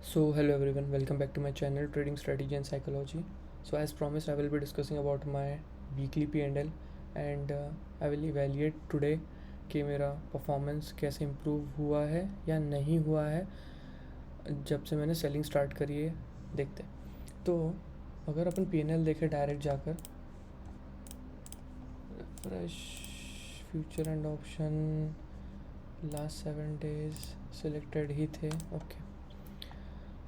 So hello everyone, welcome back to my channel Trading Strategy and Psychology. So as promised, I will be discussing about my weekly P&L and I will evaluate today कि मेरा performance कैसे improve हुआ है या नहीं हुआ है जब से मैंने सेलिंग स्टार्ट करी है। देखते हैं। तो अगर अपन P&L देखें डायरेक्ट जाकर, fresh future and option last 7 days selected ही थे। ओके,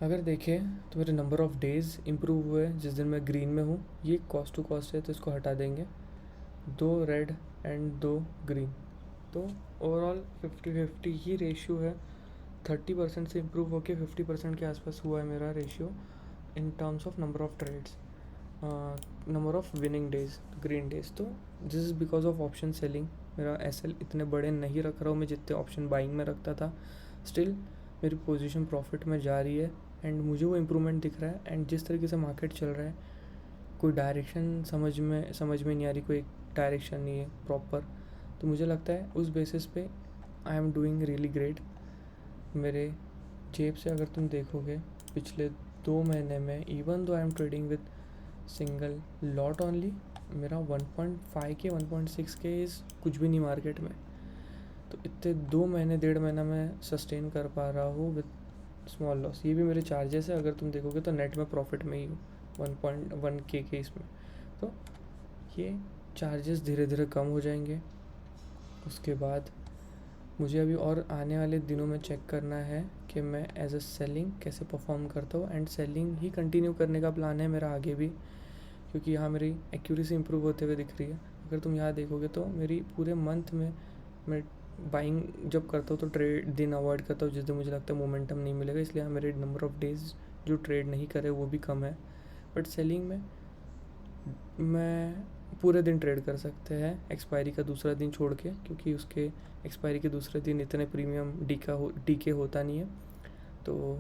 अगर देखें तो मेरे नंबर ऑफ़ डेज़ इम्प्रूव हुए जिस दिन मैं ग्रीन में हूँ। ये कॉस्ट टू कॉस्ट है तो इसको हटा देंगे, 2 रेड एंड 2 ग्रीन। तो ओवरऑल 50-50 ही रेशियो है। 30% से इम्प्रूव होके 50% के आसपास हुआ है मेरा ratio in terms of number of trades, number of winning days, green days. तो this is because of option selling. मेरा एसएल इतने बड़े नहीं रख रहा हूँ मैं जितने ऑप्शन बाइंग में रखता था। स्टिल मेरी पोजीशन प्रॉफिट में जा रही है एंड मुझे वो इम्प्रूवमेंट दिख रहा है। एंड जिस तरीके से मार्केट चल रहा है, कोई डायरेक्शन समझ में नहीं आ रही, कोई डायरेक्शन नहीं है प्रॉपर। तो मुझे लगता है उस बेसिस पे I am doing really great. मेरे जेब से अगर तुम देखोगे पिछले 2 महीने में, even though I am trading with single lot only, मेरा 1.5 के 1.6 के इज़ कुछ भी नहीं मार्केट में। तो इतने 2 महीने 1.5 महीना मैं सस्टेन कर पा रहा हूँ विद स्मॉल लॉस। ये भी मेरे चार्जेस है, अगर तुम देखोगे तो नेट में प्रॉफिट में ही हूँ 1.1 के इसमें। तो ये चार्जेस धीरे धीरे कम हो जाएंगे। उसके बाद मुझे अभी और आने वाले दिनों में चेक करना है कि मैं एज अ सेलिंग कैसे परफॉर्म करता हूँ। एंड सेलिंग ही कंटिन्यू करने का प्लान है मेरा आगे भी, क्योंकि यहाँ मेरी एक्यूरेसी इंप्रूव होते हुए दिख रही है। अगर तुम यहाँ देखोगे तो मेरी पूरे मंथ में मैं बाइंग जब करता हूँ तो ट्रेड दिन अवॉइड करता हूँ जिस दिन मुझे लगता है मोमेंटम नहीं मिलेगा, इसलिए मेरे नंबर ऑफ़ डेज़ जो ट्रेड नहीं करे वो भी कम है। बट सेलिंग में मैं पूरे दिन ट्रेड कर सकते हैं एक्सपायरी का दूसरा दिन छोड़ के, क्योंकि उसके एक्सपायरी के दूसरे दिन इतने प्रीमियम डीके होता नहीं है। तो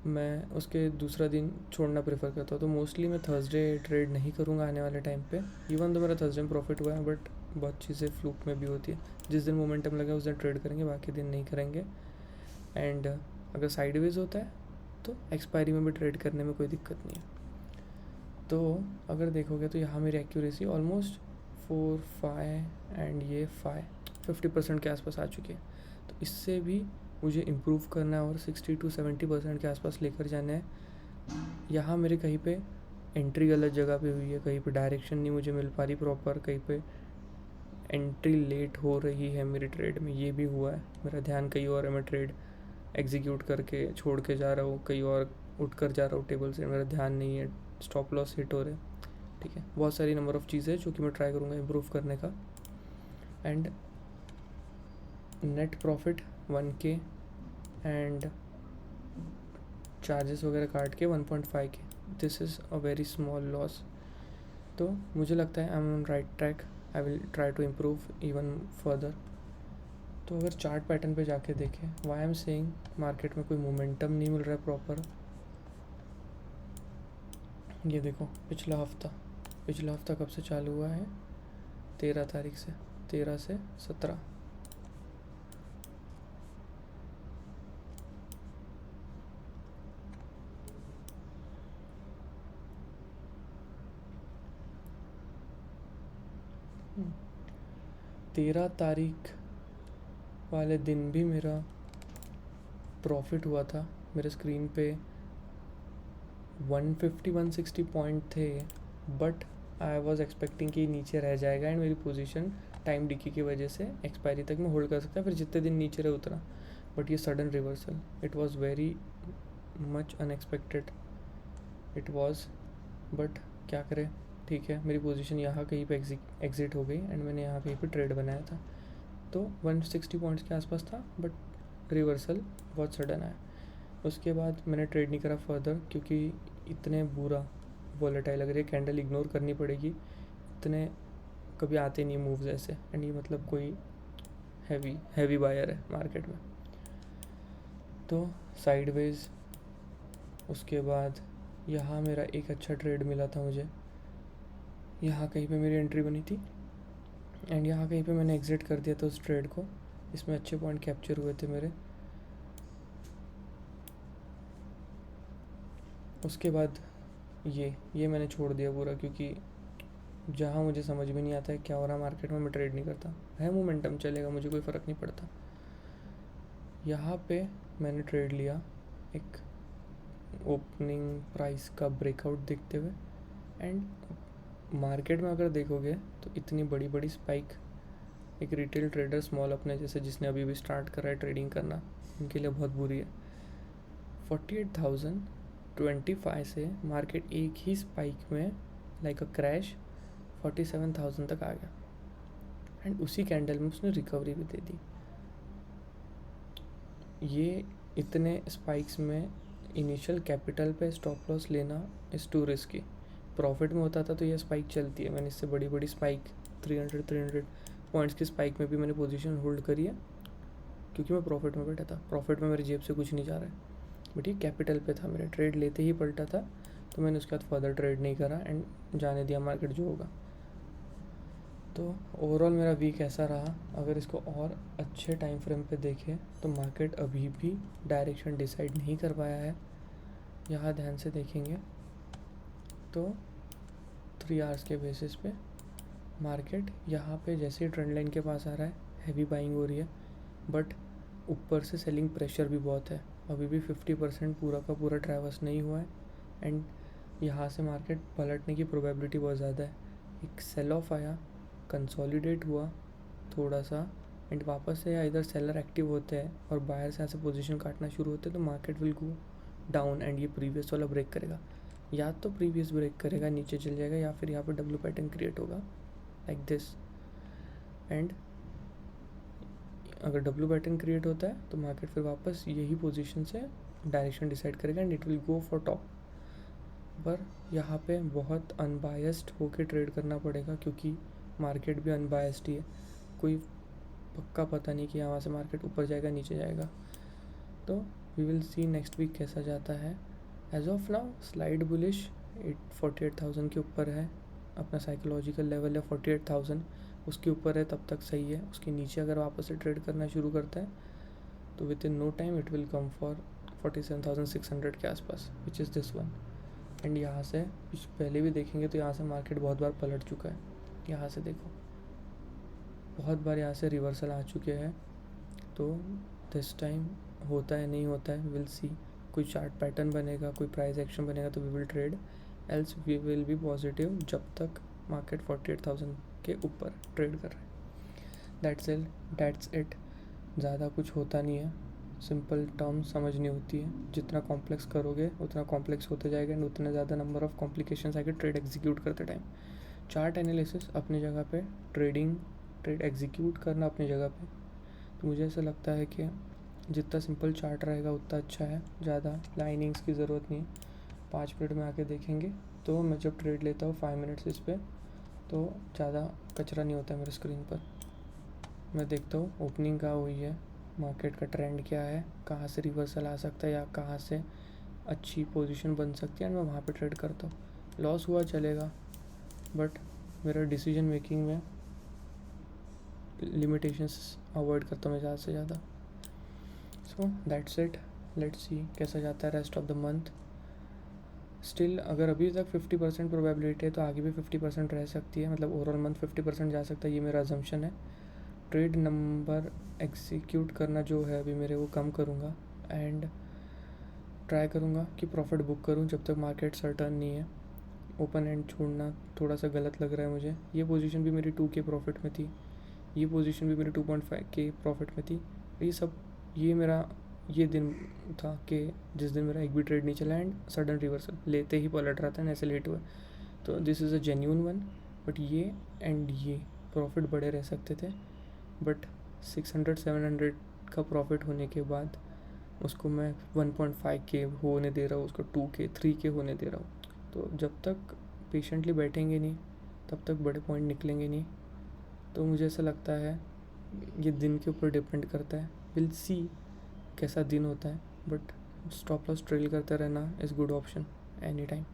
मैं उसके दूसरा दिन छोड़ना प्रेफर करता हूँ। तो मोस्टली मैं थर्सडे ट्रेड नहीं करूँगा आने वाले टाइम पे। इवन तो मेरा थर्सडे में प्रॉफिट हुआ है, बट बहुत चीज़ें फ्लूक में भी होती है। जिस दिन मोमेंटम लगे उस दिन ट्रेड करेंगे, बाकी दिन नहीं करेंगे। एंड अगर साइडवेज होता है तो एक्सपायरी में भी ट्रेड करने में कोई दिक्कत नहीं है। तो अगर देखोगे तो यहाँ मेरी एक्यूरेसी ऑलमोस्ट 4, 5 एंड ये 50% के आसपास आ चुकी है। तो इससे भी मुझे इम्प्रूव करना है और 60 to 70% के आसपास लेकर जाना है। यहाँ मेरे कहीं पे एंट्री गलत जगह पे हुई है, कहीं पे डायरेक्शन नहीं मुझे मिल पा रही प्रॉपर, कहीं पे एंट्री लेट हो रही है मेरी ट्रेड में, ये भी हुआ है। मेरा ध्यान कहीं और है, मैं ट्रेड एग्जीक्यूट करके छोड़ के जा रहा हूँ, कहीं और उठ कर जा रहा हूँ टेबल से, मेरा ध्यान नहीं है, स्टॉप लॉस हिट हो रहे। ठीक है, बहुत सारी नंबर ऑफ़ चीज़ें जो कि मैं ट्राई करूँगा इम्प्रूव करने का। And net profit 1K and charges वगैरह काट के 1.5 के, this is a very small loss. तो मुझे लगता है I am on right track. I will try to improve even further. तो अगर चार्ट पैटर्न पे जाके देखें, वाई एम सेइंग मार्केट में कोई मोमेंटम नहीं मिल रहा है प्रॉपर। ये देखो पिछला हफ्ता कब से चालू हुआ है? 13 तारीख से, 13 से 17। हम्म, 13 तारीख वाले दिन भी मेरा प्रॉफिट हुआ था। मेरे स्क्रीन पे 150-160 पॉइंट थे, बट आई वॉज एक्सपेक्टिंग कि नीचे रह जाएगा एंड मेरी पोजीशन टाइम डिकी की वजह से एक्सपायरी तक मैं होल्ड कर सकता है, फिर जितने दिन नीचे रहे उतना। बट ये sudden reversal, it was very much unexpected it was. But क्या करें, ठीक है, मेरी पोजीशन यहाँ कहीं पे एग्ज़िट हो गई एंड मैंने यहाँ कहीं पे ट्रेड बनाया था। तो 160 पॉइंट्स के आसपास था, बट रिवर्सल बहुत सडन आया। उसके बाद मैंने ट्रेड नहीं करा फर्दर, क्योंकि इतने बुरा वॉलेटाइल लग रही है, कैंडल इग्नोर करनी पड़ेगी। इतने कभी आते नहीं मूव्स ऐसे, एंड ये मतलब कोई हैवी बायर है मार्केट में। तो साइडवेज उसके बाद यहाँ मेरा एक अच्छा ट्रेड मिला था मुझे, यहाँ कहीं पे मेरी एंट्री बनी थी एंड यहाँ कहीं पे मैंने एग्ज़िट कर दिया था उस ट्रेड को। इसमें अच्छे पॉइंट कैप्चर हुए थे मेरे। उसके बाद ये मैंने छोड़ दिया पूरा, क्योंकि जहाँ मुझे समझ में नहीं आता है क्या हो रहा मार्केट में, मैं ट्रेड नहीं करता। है मोमेंटम चलेगा, मुझे कोई फ़र्क नहीं पड़ता। यहाँ पे मैंने ट्रेड लिया एक ओपनिंग प्राइस का ब्रेकआउट देखते हुए, एंड मार्केट में अगर देखोगे तो इतनी बड़ी बड़ी स्पाइक एक रिटेल ट्रेडर स्मॉल अपने जैसे जिसने अभी भी स्टार्ट करा है ट्रेडिंग करना, उनके लिए बहुत बुरी है। 48,025 से मार्केट एक ही स्पाइक में लाइक अ क्रैश 47,000 तक आ गया, एंड उसी कैंडल में उसने रिकवरी भी दे दी। ये इतने स्पाइक्स में इनिशियल कैपिटल पे स्टॉप लॉस लेना इज़ टू रिस्की। प्रॉफिट में होता था तो ये स्पाइक चलती है, मैंने इससे बड़ी बड़ी स्पाइक 300 पॉइंट्स की स्पाइक में भी मैंने पोजीशन होल्ड करी है, क्योंकि मैं प्रॉफिट में बैठा था। प्रॉफिट में मेरी जेब से कुछ नहीं जा रहा है, बट ये कैपिटल पे था, मेरे ट्रेड लेते ही पलटा था, तो मैंने उसके बाद फर्दर ट्रेड नहीं करा एंड जाने दिया मार्केट जो होगा। तो ओवरऑल मेरा वीक ऐसा रहा। अगर इसको और अच्छे टाइम फ्रेम पे देखें तो मार्केट अभी भी डायरेक्शन डिसाइड नहीं कर पाया है। यहाँ ध्यान से देखेंगे तो 3 आवर्स के बेसिस पे मार्केट यहाँ पे जैसे ही ट्रेंड लाइन के पास आ रहा है, हैवी बाइंग हो रही है, बट ऊपर से सेलिंग प्रेशर भी बहुत है। अभी भी 50% पूरा का पूरा ट्रैवर्स नहीं हुआ है, एंड यहाँ से मार्केट पलटने की प्रोबेबिलिटी बहुत ज़्यादा है। एक सेल ऑफ आया, कंसोलिडेट हुआ थोड़ा सा, एंड वापस से इधर सेलर एक्टिव होते हैं और बायर से यहाँ से पोजीशन काटना शुरू होते हैं, तो market will go down and ये प्रीवियस वाला ब्रेक करेगा। या तो प्रीवियस ब्रेक करेगा, नीचे चल जाएगा, या फिर यहाँ पर डब्ल्यू पैटर्न क्रिएट होगा लाइक दिस। एंड अगर डब्ल्यू पैटर्न क्रिएट होता है तो मार्केट फिर वापस यही पोजीशन से डायरेक्शन डिसाइड करेगा and it will go for top. पर यहाँ पे बहुत अनबायस्ड होके ट्रेड करना पड़ेगा, क्योंकि मार्केट भी अनबायस्ड ही है। कोई पक्का पता नहीं कि यहाँ से मार्केट ऊपर जाएगा नीचे जाएगा। तो we will see next week कैसा जाता है। As of now slide bullish 48,000 के ऊपर है, अपना साइकोलॉजिकल लेवल है 48,000, उसके ऊपर है तब तक सही है। उसके नीचे अगर वापस से ट्रेड करना शुरू करता है तो within no time it will come for 47,600 के आसपास, which is this one. And यहाँ से पहले भी देखेंगे तो यहाँ से मार्केट बहुत बार पलट चुका है। यहाँ से देखो बहुत बार यहाँ से रिवर्सल आ चुके हैं, तो दिस टाइम होता है नहीं होता है विल सी। कोई चार्ट पैटर्न बनेगा, कोई प्राइस एक्शन बनेगा तो we will trade, else we will be positive जब तक मार्केट 48,000 के ऊपर ट्रेड कर रहा है। That's it. ज़्यादा कुछ होता नहीं है, सिंपल टर्म समझनी होती है। जितना कॉम्प्लेक्स करोगे उतना कॉम्प्लेक्स होते जाएगा एंड उतना ज़्यादा नंबर ऑफ कॉम्प्लिकेशंस आएंगे ट्रेड एग्जीक्यूट करते टाइम। चार्ट एनालिसिस अपनी जगह पे, ट्रेड एग्जीक्यूट करना अपनी जगह पे। तो मुझे ऐसा लगता है कि जितना सिंपल चार्ट रहेगा उतना अच्छा है, ज़्यादा लाइनिंग्स की ज़रूरत नहीं है। 5 मिनट में आके देखेंगे तो मैं जब ट्रेड लेता हूँ 5 मिनट्स इस पर, तो ज़्यादा कचरा नहीं होता है मेरे स्क्रीन पर। मैं देखता हूँ ओपनिंग कहाँ हुई है, मार्केट का ट्रेंड क्या है, कहाँ से रिवर्सल आ सकता है या कहाँ से अच्छी पोजीशन बन सकती है, एंड मैं वहाँ पे ट्रेड करता हूँ। लॉस हुआ चलेगा, बट मेरा डिसीजन मेकिंग में लिमिटेशंस अवॉइड करता हूँ मैं ज़्यादा से ज़्यादा। So that's it, let's see कैसा जाता है rest of the month. Still अगर अभी तक 50% प्रोबेबिलिटी है तो आगे भी 50% रह सकती है, मतलब ओवरऑल मंथ 50% जा सकता है, ये मेरा अजम्पशन है। ट्रेड नंबर एग्जीक्यूट करना जो है अभी मेरे वो कम करूँगा, एंड ट्राई करूँगा कि प्रॉफिट बुक करूँ जब तक मार्केट सर्टन नहीं है। ओपन एंड छोड़ना थोड़ा सा गलत लग रहा है मुझे। ये पोजीशन भी मेरी 2 के प्रॉफिट में थी, ये पोजीशन भी मेरी 2.5 के प्रॉफिट में थी। ये मेरा ये दिन था कि जिस दिन मेरा एक भी ट्रेड नहीं चला एंड सडन रिवर्सल लेते ही पलट रहा था एंड ऐसे लेट हुआ। तो this is a genuine one, but ये एंड ये प्रॉफिट बड़े रह सकते थे, बट 600-700 का प्रॉफिट होने के बाद उसको मैं 1.5 के होने दे रहा हूँ, उसको 2 के 3 के होने दे रहा हूँ। तो जब तक पेशेंटली बैठेंगे नहीं तब तक बड़े पॉइंट निकलेंगे नहीं। तो मुझे ऐसा लगता है ये दिन के ऊपर डिपेंड करता है, विल सी कैसा दिन होता है, बट स्टॉप लॉस ट्रेल करते रहना is good option any time.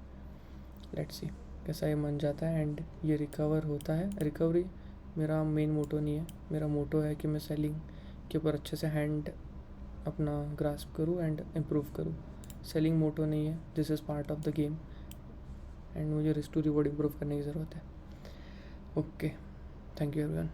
Let's see कैसा ये मन जाता है एंड ये रिकवर होता है। रिकवरी मेरा मेन मोटो नहीं है, मेरा मोटो है कि मैं सेलिंग के ऊपर अच्छे से हैंड अपना ग्रास्प करूँ एंड इम्प्रूव करूँ। सेलिंग मोटो नहीं है, this is part of the game and मुझे रिस्क टू रिवॉर्ड इम्प्रूव करने की ज़रूरत है। Okay, thank you everyone.